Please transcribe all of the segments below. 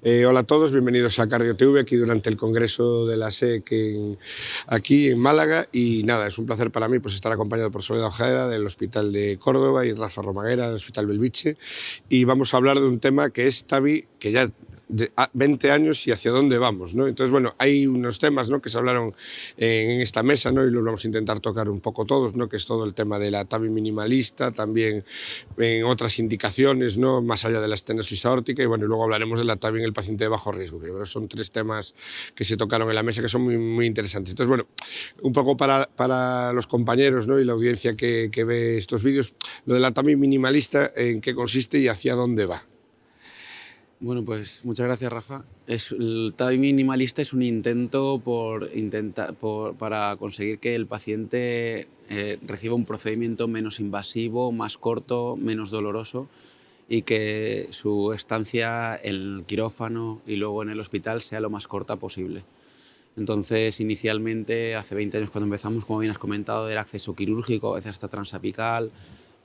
Hola a todos, bienvenidos a Cardio TV, aquí durante el Congreso de la SEC aquí en Málaga. Y nada, es un placer para mí pues, estar acompañado por Soledad Ojeda del Hospital de Córdoba y Rafa Romaguera del Hospital Belviche. Y vamos a hablar de un tema que es TAVI, que ya 20 años y hacia dónde vamos, ¿no? Entonces, bueno, hay unos temas, ¿no?, que se hablaron en esta mesa, ¿no?, y los vamos a intentar tocar un poco todos, ¿no?, que es todo el tema de la TAVI minimalista, también en otras indicaciones, ¿no?, más allá de la estenosis aórtica, y bueno, y luego hablaremos de la TAVI en el paciente de bajo riesgo, que yo creo que son 3 temas que se tocaron en la mesa que son muy, muy interesantes. Entonces, bueno, un poco para los compañeros, ¿no?, y la audiencia que ve estos vídeos, lo de la TAVI minimalista, ¿en qué consiste y hacia dónde va? Bueno, pues muchas gracias, Rafa. El TAVI minimalista es un intento para conseguir que el paciente reciba un procedimiento menos invasivo, más corto, menos doloroso, y que su estancia en el quirófano y luego en el hospital sea lo más corta posible. Entonces, inicialmente, hace 20 años cuando empezamos, como bien has comentado, era acceso quirúrgico, a veces hasta transapical,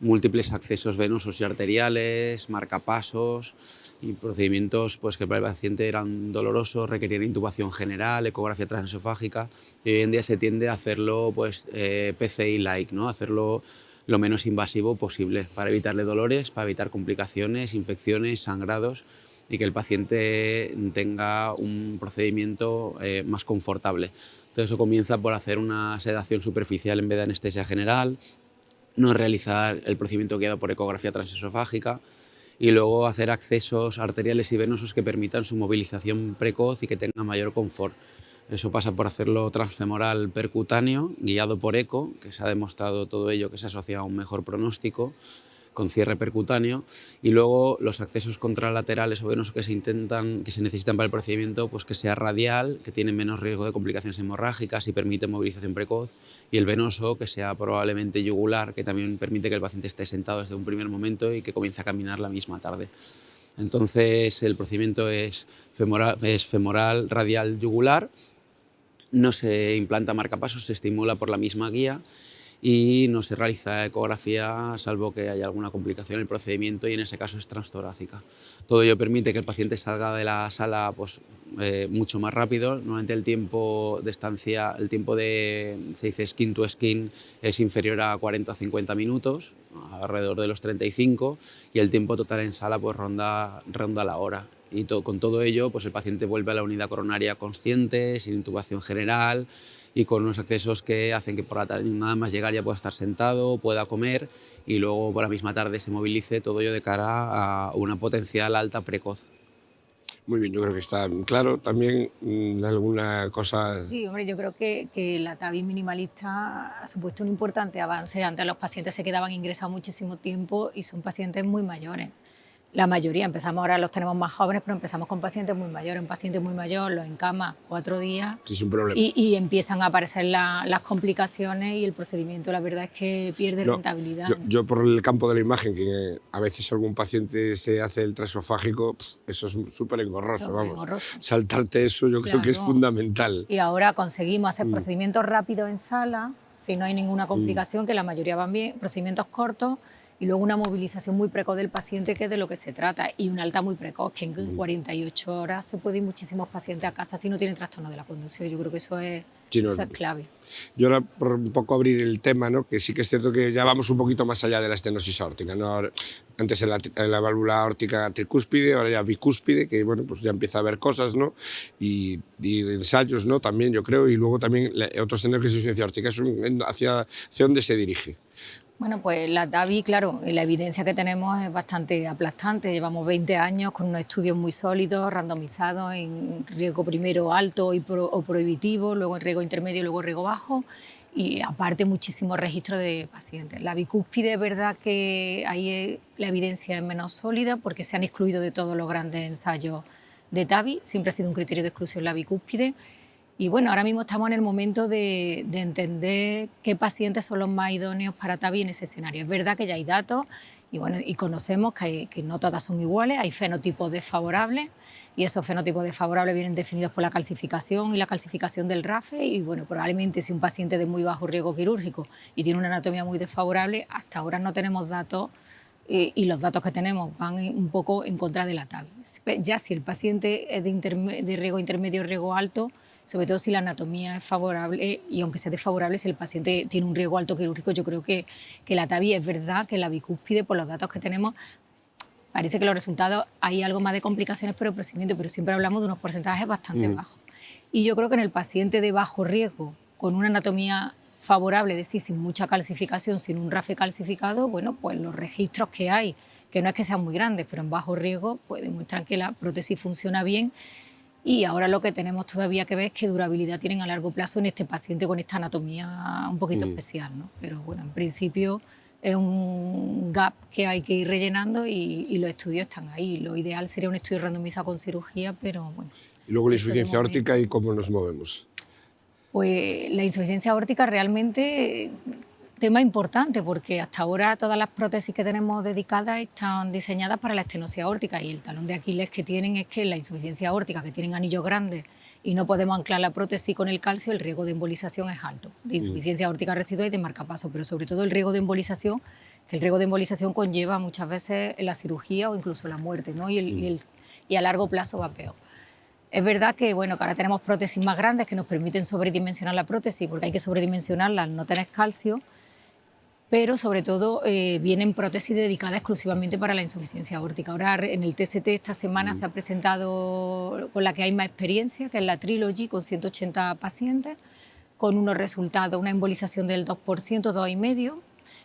múltiples accesos venosos y arteriales, marcapasos y procedimientos pues, que para el paciente eran dolorosos, requerían intubación general, ecografía transesofágica, y hoy en día se tiende a hacerlo pues, PCI-like, ¿no? Hacerlo lo menos invasivo posible para evitarle dolores, para evitar complicaciones, infecciones, sangrados, y que el paciente tenga un procedimiento más confortable. Entonces eso comienza por hacer una sedación superficial en vez de anestesia general, no realizar el procedimiento guiado por ecografía transesofágica y luego hacer accesos arteriales y venosos que permitan su movilización precoz y que tenga mayor confort. Eso pasa por hacerlo transfemoral percutáneo, guiado por eco, que se ha demostrado todo ello que se asocia a un mejor pronóstico, con cierre percutáneo, y luego los accesos contralaterales o venosos que se necesitan para el procedimiento, pues que sea radial, que tiene menos riesgo de complicaciones hemorrágicas y permite movilización precoz, y el venoso que sea probablemente yugular, que también permite que el paciente esté sentado desde un primer momento y que comience a caminar la misma tarde. Entonces el procedimiento es femoral radial yugular, no se implanta marcapasos, se estimula por la misma guía y no se realiza ecografía salvo que haya alguna complicación en el procedimiento, y en ese caso es transtorácica. Todo ello permite que el paciente salga de la sala pues, mucho más rápido. Normalmente el tiempo de estancia, se dice skin to skin, es inferior a 40 o 50 minutos, alrededor de los 35, y el tiempo total en sala pues ronda la hora. Y con todo ello pues el paciente vuelve a la unidad coronaria consciente, sin intubación general, y con unos accesos que hacen que por la tarde nada más llegar ya pueda estar sentado, pueda comer, y luego por la misma tarde se movilice, todo ello de cara a una potencial alta precoz. Muy bien, yo creo que está claro. También alguna cosa. Sí, hombre, yo creo que la TAVI minimalista ha supuesto un importante avance. Antes los pacientes se quedaban ingresados muchísimo tiempo y son pacientes muy mayores. La mayoría, empezamos ahora, los tenemos más jóvenes, pero empezamos con pacientes muy mayores. Un paciente muy mayor los encama 4 días Sí, es un problema. y empiezan a aparecer las complicaciones y el procedimiento, la verdad es que pierde No, rentabilidad. yo por el campo de la imagen, que a veces algún paciente se hace el transesofágico, eso es súper engorroso, vamos. Engorroso. Saltarte eso yo creo que es Claro. fundamental. Y ahora conseguimos hacer procedimientos rápidos en sala, si no hay ninguna complicación, que la mayoría van bien, procedimientos cortos, y luego una movilización muy precoz del paciente, que es de lo que se trata, y una alta muy precoz, que en 48 horas se puede ir muchísimos pacientes a casa si no tienen trastorno de la conducción. Yo creo que eso es clave. Yo ahora, por un poco abrir el tema, ¿no?, que sí que es cierto que ya vamos un poquito más allá de la estenosis aórtica, ¿no? Antes en la válvula aórtica tricúspide, ahora ya bicúspide, que bueno, pues ya empieza a haber cosas, ¿no?, y ensayos, ¿no?, también yo creo, y luego también otros tener que es insuficiencia aórtica. ¿Hacia dónde se dirige? Bueno, pues la TAVI, claro, la evidencia que tenemos es bastante aplastante. Llevamos 20 años con unos estudios muy sólidos, randomizados en riesgo primero alto o prohibitivo, luego en riesgo intermedio y luego en riesgo bajo, y aparte muchísimos registros de pacientes. La bicúspide es verdad que ahí la evidencia es menos sólida porque se han excluido de todos los grandes ensayos de TAVI, siempre ha sido un criterio de exclusión la bicúspide. Y bueno, ahora mismo estamos en el momento de entender qué pacientes son los más idóneos para TAVI en ese escenario. Es verdad que ya hay datos y, bueno, y conocemos que no todas son iguales, hay fenotipos desfavorables y esos fenotipos desfavorables vienen definidos por la calcificación y la calcificación del RAFE, y bueno, probablemente si un paciente de muy bajo riesgo quirúrgico y tiene una anatomía muy desfavorable, hasta ahora no tenemos datos y los datos que tenemos van un poco en contra de la TAVI. Ya si el paciente es de riesgo intermedio o riesgo alto, sobre todo si la anatomía es favorable, y aunque sea desfavorable, si el paciente tiene un riesgo alto quirúrgico, yo creo que la TAVI es verdad que la bicúspide, por los datos que tenemos, parece que los resultados hay algo más de complicaciones por el procedimiento, pero siempre hablamos de unos porcentajes bastante bajos. Y yo creo que en el paciente de bajo riesgo, con una anatomía favorable, es decir, sin mucha calcificación, sin un RAFE calcificado, bueno, pues los registros que hay, que no es que sean muy grandes, pero en bajo riesgo, pues demuestran que la prótesis funciona bien. Y ahora lo que tenemos todavía que ver es qué durabilidad tienen a largo plazo en este paciente con esta anatomía un poquito especial, ¿no? Pero bueno, en principio es un gap que hay que ir rellenando y los estudios están ahí. Lo ideal sería un estudio randomizado con cirugía, pero bueno. Y luego la insuficiencia aórtica y cómo nos movemos. Pues la insuficiencia aórtica realmente tema importante, porque hasta ahora todas las prótesis que tenemos dedicadas están diseñadas para la estenosis aórtica, y el talón de Aquiles que tienen es que la insuficiencia aórtica, que tienen anillos grandes y no podemos anclar la prótesis con el calcio, el riesgo de embolización es alto, de insuficiencia aórtica residual y de marcapaso, pero sobre todo el riesgo de embolización, que el riesgo de embolización conlleva muchas veces la cirugía o incluso la muerte, ¿no? y a largo plazo va peor. Es verdad que, bueno, que ahora tenemos prótesis más grandes que nos permiten sobredimensionar la prótesis, porque hay que sobredimensionarla al no tener calcio, pero sobre todo vienen prótesis dedicadas exclusivamente para la insuficiencia aórtica. Ahora en el TST esta semana se ha presentado con la que hay más experiencia, que es la Trilogy, con 180 pacientes, con unos resultados, una embolización del 2%, 2,5%,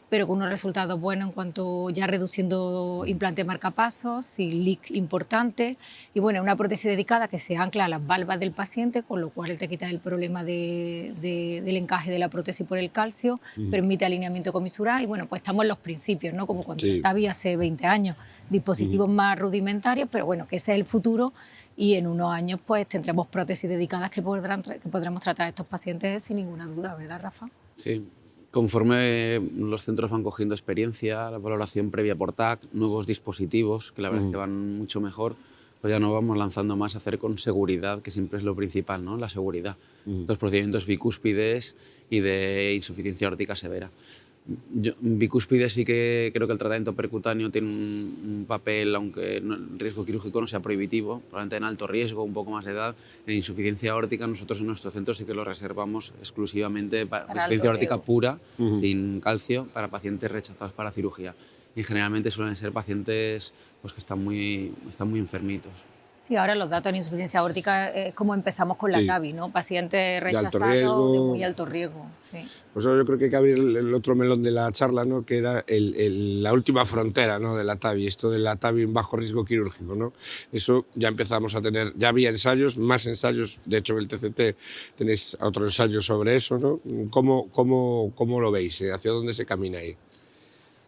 pero con unos resultados buenos en cuanto ya reduciendo implante marcapasos, sin leak importante, y bueno, una prótesis dedicada que se ancla a las valvas del paciente, con lo cual te quita el problema del encaje de la prótesis por el calcio, permite alineamiento comisural, y bueno, pues estamos en los principios, ¿no? Como cuando la TAVI hace 20 años, dispositivos más rudimentarios, pero bueno, que ese es el futuro, y en unos años pues tendremos prótesis dedicadas que podremos tratar a estos pacientes sin ninguna duda, ¿verdad, Rafa? Sí. Conforme los centros van cogiendo experiencia, la valoración previa por TAC, nuevos dispositivos, que la verdad es que van mucho mejor, pues ya nos vamos lanzando más a hacer con seguridad, que siempre es lo principal, ¿no? La seguridad. Los procedimientos bicúspides y de insuficiencia aórtica severa. Bicúspide sí que creo que el tratamiento percutáneo tiene un papel, aunque el riesgo quirúrgico no sea prohibitivo, probablemente en alto riesgo, un poco más de edad. En insuficiencia aórtica nosotros en nuestro centro sí que lo reservamos exclusivamente para insuficiencia aórtica pura, sin calcio, para pacientes rechazados para cirugía. Y generalmente suelen ser pacientes pues, que están muy enfermitos. Sí, ahora los datos en insuficiencia aórtica es como empezamos con la TAVI, ¿no? Pacientes rechazados de muy alto riesgo. Sí. Pues yo creo que hay que abrir el otro melón de la charla, ¿no? Que era la última frontera, ¿no? De la TAVI, esto de la TAVI en bajo riesgo quirúrgico, ¿no? Eso ya empezamos a tener, ya había ensayos, más ensayos, de hecho en el TCT tenéis otros ensayos sobre eso, ¿no? ¿Cómo lo veis? ¿Hacia dónde se camina ahí?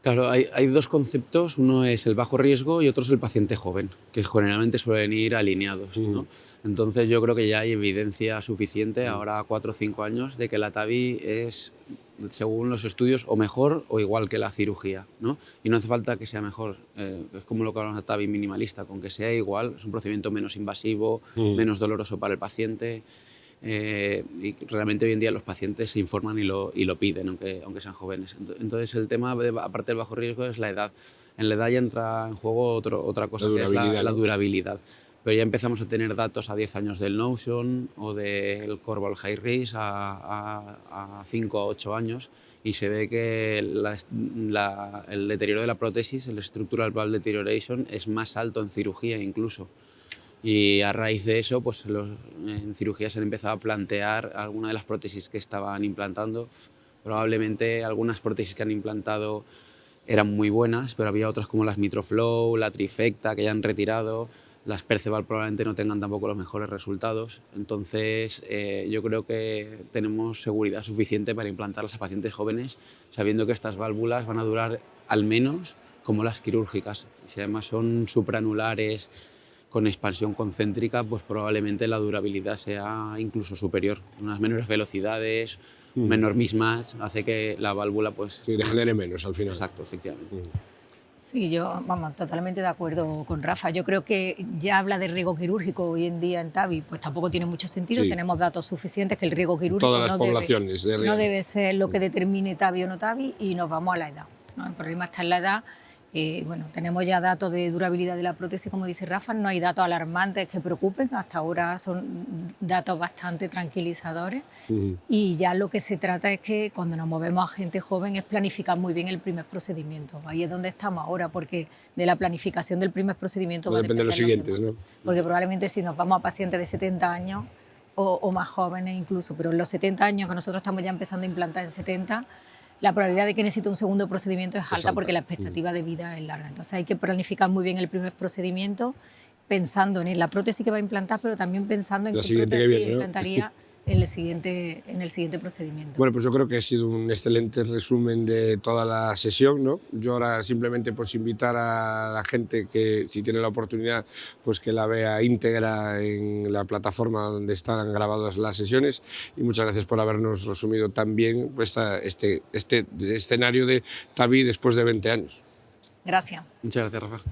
Claro, hay dos conceptos, uno es el bajo riesgo y otro es el paciente joven, que generalmente suelen ir alineados, ¿no? Entonces yo creo que ya hay evidencia suficiente, ahora 4 o 5 años, de que la TAVI es, según los estudios, o mejor o igual que la cirugía, ¿no? Y no hace falta que sea mejor, es como lo que hablamos de la TAVI minimalista, con que sea igual, es un procedimiento menos invasivo, menos doloroso para el paciente. Y realmente hoy en día los pacientes se informan y lo piden, aunque sean jóvenes. Entonces el tema, aparte del bajo riesgo, es la edad. En la edad ya entra en juego otra cosa, que es la durabilidad. Pero ya empezamos a tener datos a 10 años del Notion o del Corval High Risk a 5 o 8 años, y se ve que el deterioro de la prótesis, el structural valve deterioration, es más alto en cirugía incluso. Y a raíz de eso, pues en cirugía se han empezado a plantear algunas de las prótesis que estaban implantando. Probablemente algunas prótesis que han implantado eran muy buenas, pero había otras como las Mitroflow, la Trifecta, que ya han retirado. Las Perceval probablemente no tengan tampoco los mejores resultados. Entonces, yo creo que tenemos seguridad suficiente para implantarlas a pacientes jóvenes, sabiendo que estas válvulas van a durar al menos como las quirúrgicas. Y si además son supranulares, con expansión concéntrica, pues probablemente la durabilidad sea incluso superior. Unas menores velocidades, menor mismatch, hace que la válvula pues... Sí, degenere menos al final. Exacto, efectivamente. Sí, yo, vamos, totalmente de acuerdo con Rafa. Yo creo que ya habla de riesgo quirúrgico hoy en día en TAVI, pues tampoco tiene mucho sentido. Sí. Tenemos datos suficientes que el riesgo quirúrgico todas las poblaciones no debe ser lo que determine TAVI o no TAVI, y nos vamos a la edad, ¿no? El problema está en la edad, Bueno, tenemos ya datos de durabilidad de la prótesis, como dice Rafa, no hay datos alarmantes que preocupen, hasta ahora son datos bastante tranquilizadores. Y ya lo que se trata es que cuando nos movemos a gente joven es planificar muy bien el primer procedimiento. Ahí es donde estamos ahora, porque de la planificación del primer procedimiento No va a depende de los depender siguientes, ¿no? porque probablemente si nos vamos a pacientes de 70 años o más jóvenes incluso, pero en los 70 años que nosotros estamos ya empezando a implantar en 70, la probabilidad de que necesite un segundo procedimiento es alta porque la expectativa de vida es larga. Entonces hay que planificar muy bien el primer procedimiento pensando en la prótesis que va a implantar, pero también pensando en La qué siguiente que prótesis viene, ¿no? implantaría en el siguiente procedimiento. Bueno, pues yo creo que ha sido un excelente resumen de toda la sesión, ¿no? Yo ahora simplemente pues invitar a la gente que si tiene la oportunidad pues que la vea íntegra en la plataforma donde están grabadas las sesiones, y muchas gracias por habernos resumido tan bien pues, este escenario de TAVI después de 20 años. Gracias. Muchas gracias, Rafa.